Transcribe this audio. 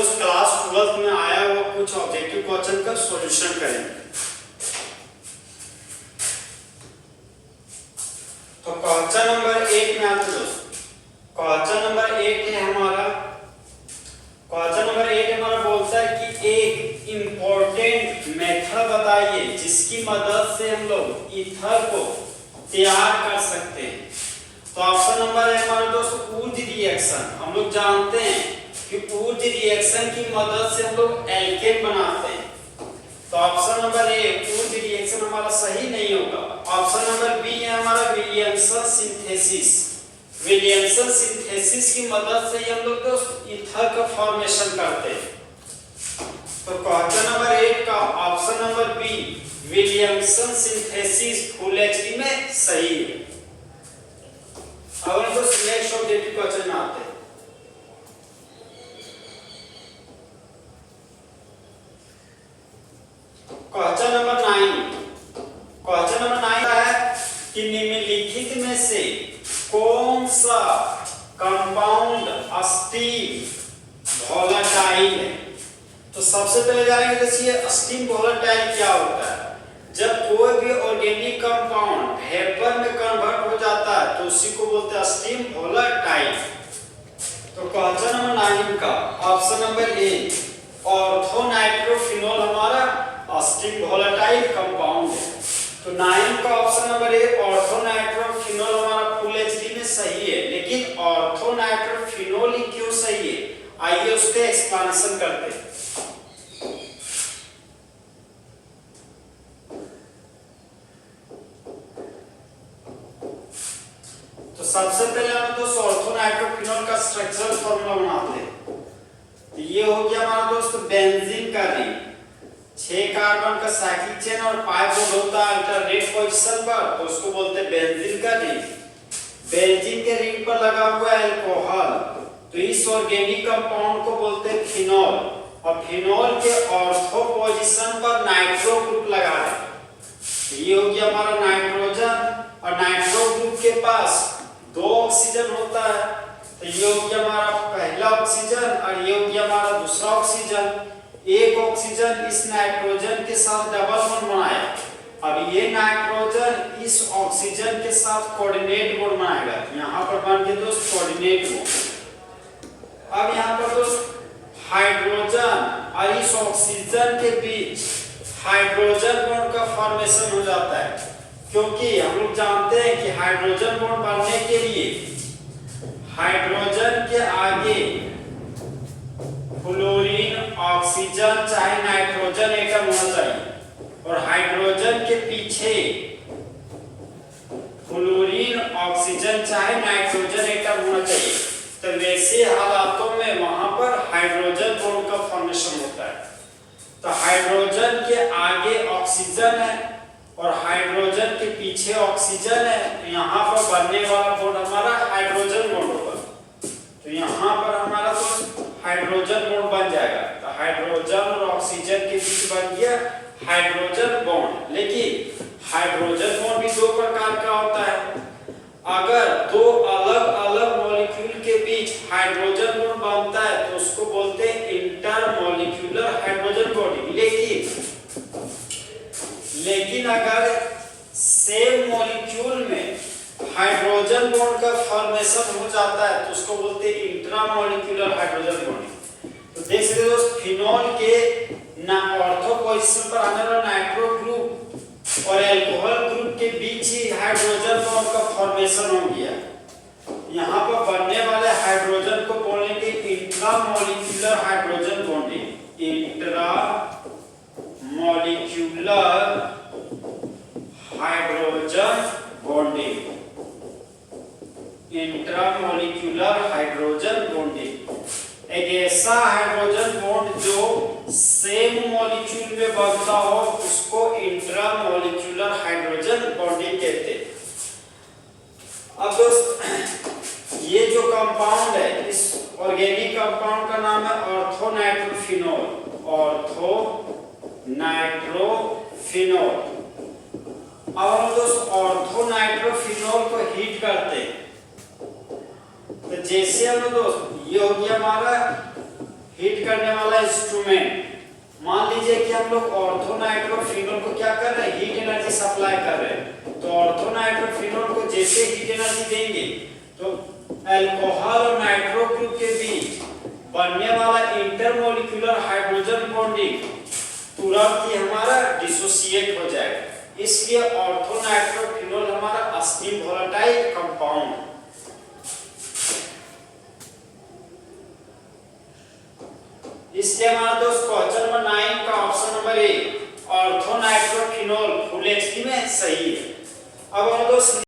दोस्त class 12th में आया हुआ कुछ ऑब्जेक्टिव क्वेश्चन का सॉल्यूशन करेंगे। तो क्वेश्चन नंबर 1 में आते दोस्त, क्वेश्चन नंबर 1 है हमारा, क्वेश्चन नंबर 1 हमारा बोलता है कि एक इंपॉर्टेंट मेथड बताइए जिसकी मदद से हम लोग ईथर को तैयार कर सकते हैं। तो ऑप्शन नंबर है हमारा दोस्त ऊर्ज रिएक्शन। हम लोग जानते हैं कि ऊर्ज रिएक्शन की मदद से हम लोग एल्केन बनाते हैं। तो ऑप्शन नंबर ए ऊर्ज रिएक्शन हमारा सही नहीं होगा। ऑप्शन नंबर बी है हमारा विलियमसन सिंथेसिस। विलियमसन सिंथेसिस की मदद से हम लोग दोस्त ईथर का फॉर्मेशन करते हैं। तो क्वेश्चन नंबर 1 का option number B Williamson synthesis full HD में सही है। अब हम दोस्त नेक्स्ट ऑब्जेक्टिव क्वेश्चन में आते हैं। क्वेश्चन नंबर 9, क्वेश्चन नंबर 9 है कि निम्नलिखित में से कौन सा कंपाउंड स्टीम वोलेटाइल है। तो सबसे पहले जानेंगे देखिए स्टीम वोलेटाइल क्या होता है। जब कोई भी ऑर्गेनिक कंपाउंड वेपर में कन्वर्ट हो जाता है तो उसी को बोलते हैं स्टीम वोलेटाइल। तो क्वेश्चन नंबर 9 का ऑप्शन नंबर ए ऑर्थोनाइट्रोफिनॉल हमारा स्टीम वोलेटाइल कंपाउंड है। तो 9 का ऑप्शन नंबर ए ऑर्थोनाइट्रोफिनॉल हमारा फुल एचडी में सही है। लेकिन ऑर्थोनाइट्रोफिनॉल ही क्यों सही है, आइए उसके एक्सपेंशन करते हैं। तो सबसे पहले हम दोस्त ऑर्थोनाइट्रोफिनॉल का स्ट्रक्चरल फार्मूला बनाते हैं। तो ये हो गया हमारा दोस्त बेंजीन का रिंग, 6 कार्बन का साइक्लिक चेन और 5 बॉन्ड होता है अल्टरनेट पोजीशन पर, तो उसको बोलते हैं बेंजीन का रिंग। बेंजीन के रिंग पर लगा हुआ है अल्कोहल, तो इस ऑर्गेनिक कंपाउंड को बोलते हैं फिनॉल। और फिनॉल के ऑर्थो पोजीशन पर नाइट्रो ग्रुप लगा है, तो ये हो गया हमारा नाइट्रोजन। और नाइट्रो ग्रुप के पास 2 ऑक्सीजन होता है, तो ये हो गया हमारा पहला ऑक्सीजन और ये हो गया हमारा दूसरा ऑक्सीजन। एक ऑक्सीजन इस नाइट्रोजन के साथ डबल बॉन्ड बनाया, अब ये नाइट्रोजन इस ऑक्सीजन के साथ कोऑर्डिनेट बॉन्ड बनाएगा। यहाँ पर बन के दोस्त कोऑर्डिनेट बॉन्ड। अब यहाँ पर दोस्त हाइड्रोजन और इस ऑक्सीजन के बीच हाइड्रोजन बॉन्ड का फॉर्मेशन हो जाता है, क्योंकि हम लोग जानते हैं कि हाइड्रोजन बॉन्ड बनने के लिए हाइड्रोजन के आगे फ्लोरीन ऑक्सीजन चाहे नाइट्रोजन एटम होना चाहिए और हाइड्रोजन के पीछे फ्लोरीन ऑक्सीजन चाहे नाइट्रोजन एटम होना चाहिए। तो वैसे हालातों में वहां पर हाइड्रोजन बॉन्ड का फॉर्मेशन होता है। तो हाइड्रोजन के आगे ऑक्सीजन है और हाइड्रोजन के पीछे ऑक्सीजन है, तो यहाँ पर बनने वाला बॉन्ड हमारा हाइड्रोजन बॉन्ड होगा। तो यहाँ पर हमारा तो हाइड्रोजन बॉन्ड बन जाएगा। तो हाइड्रोजन और ऑक्सीजन के बीच बन गया हाइड्रोजन बॉन्ड। लेकिन हाइड्रोजन बॉन्ड भी 2 प्रकार का होता है। अगर 2 अलग अलग मॉलिक्यूल के बीच हाइड्रोजन बॉन्ड बनता है तो उसको बोलते हैं इंटरमॉलिक्यूलर हाइड्रोजन बॉन्ड। लेकिन अगर सेम मॉलिक्यूल में हाइड्रोजन बॉन्ड का फॉर्मेशन हो जाता है तो उसको बोलते हैं इंट्रामॉलिक्यूलर हाइड्रोजन बॉन्ड। तो देख सकते हो दोस्त फिनॉल के ऑर्थो पोजीशन पर आने वाला नाइट्रो ग्रुप और अल्कोहल ग्रुप के बीच ही हाइड्रोजन बॉन्ड का फॉर्मेशन हो गया। यहाँ पर बनने वाले हाइड्रोजन को बोलेंगे intramolecular hydrogen bonding. Intramolecular hydrogen bonding, intramolecular hydrogen bonding. एक ऐसा हाइड्रोजन बॉन्ड जो सेम मॉलिक्यूल में बनता हो उसको इंट्रामॉलिक्यूलर हाइड्रोजन बॉन्डिंग कहते हैं। अब दोस्त ये जो कंपाउंड है इस ऑर्गेनिक कंपाउंड का नाम है ऑर्थोनाइट्रोफिनॉल। ऑर्थोनाइट्रोफिनॉल। अब हम दोस्त ऑर्थोनाइट्रोफिनॉल को हीट करते हैं। तो जैसे हम दोस्त ये हो गया हमारा हीट करने वाला इंस्ट्रूमेंट। मान लीजिए कि हम लोग ऑर्थोनाइट्रोफिनोल को क्या कर रहे हैं, हीट एनर्जी सप्लाई कर रहे हैं। तो ऑर्थोनाइट्रोफिनोल को जैसे हीट एनर्जी देंगे तो अल्कोहल और नाइट्रो ग्रुप के बीच बनने वाला इंटरमोलिक्यूलर हाइड्रोजन बॉन्डिंग तुरंत ही हमारा डिसोसिएट हो जाएगा। इसलिए ऑर्थोनाइट्रोफिनोल हमारा अस्थिर वोलेटाइल कंपाउंड। इसलिए हमारा दोस्त क्वेश्चन नंबर 9 का option number A orthonitrophenol full HP में सही है। अब हम दोस्त